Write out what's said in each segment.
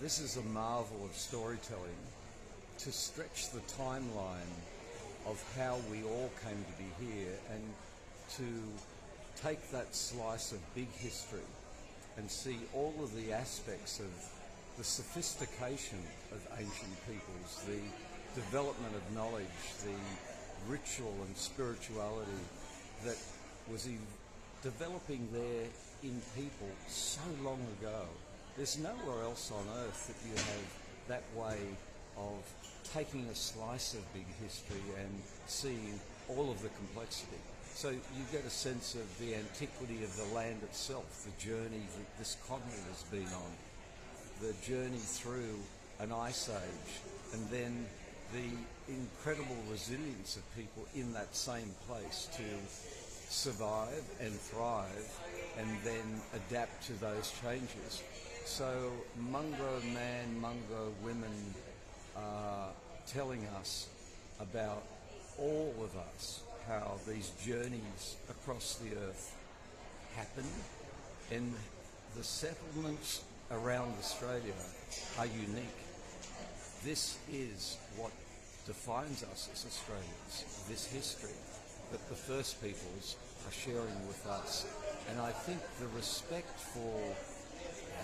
this is a marvel of storytelling, to stretch the timeline of how we all came to be here and to take that slice of big history and see all of the aspects of the sophistication of ancient peoples, the development of knowledge, the ritual and spirituality that was developing there in people so long ago. There's nowhere else on earth that you have that way of taking a slice of big history and seeing all of the complexity. So you get a sense of the antiquity of the land itself, the journey that this continent has been on, the journey through an ice age, and then the incredible resilience of people in that same place to survive and thrive and then adapt to those changes. So Mungo man, Mungo women are telling us about all of us, how these journeys across the earth happen, and the settlements around Australia are unique. This is what defines us as Australians, this history that the First Peoples are sharing with us. And I think the respect for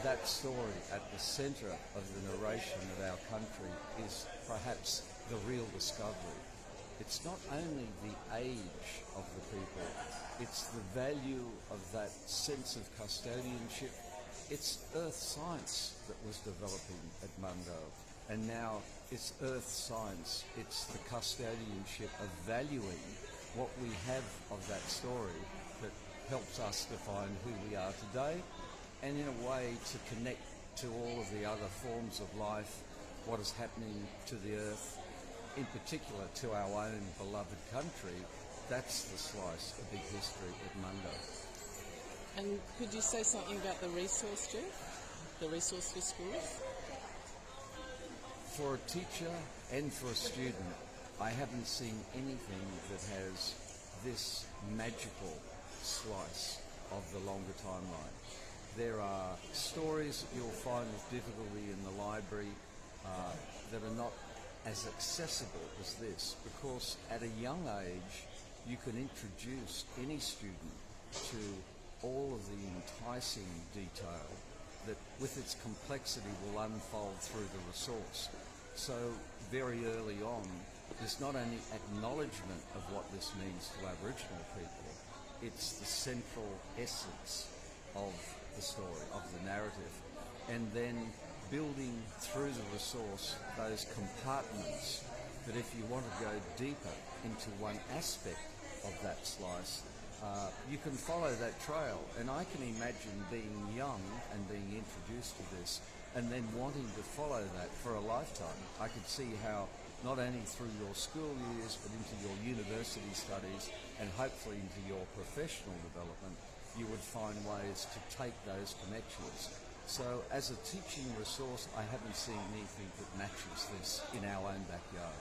that story at the centre of the narration of our country is perhaps the real discovery. It's not only the age of the people, it's the value of that sense of custodianship. It's earth science that was developing at Mungo, and now it's earth science. It's the custodianship of valuing what we have of that story that helps us define who we are today, and in a way to connect to all of the other forms of life, what is happening to the earth, in particular to our own beloved country. That's the slice of big history at Mungo. And could you say something about the resource, Jeff? The resource for schools? For a teacher and for a student, I haven't seen anything that has this magical slice of the longer timeline. There are stories that you'll find with difficulty in the library that are not as accessible as this, because at a young age you can introduce any student to all of the enticing detail that with its complexity will unfold through the resource. So very early on, there's not only acknowledgement of what this means to Aboriginal people, it's the central essence of the story, of the narrative, and then building through the resource those compartments that if you want to go deeper into one aspect of that slice, you can follow that trail. And I can imagine being young and being introduced to this and then wanting to follow that for a lifetime. I could see how not only through your school years but into your university studies and hopefully into your professional development, you would find ways to take those connections. So as a teaching resource, I haven't seen anything that matches this in our own backyard.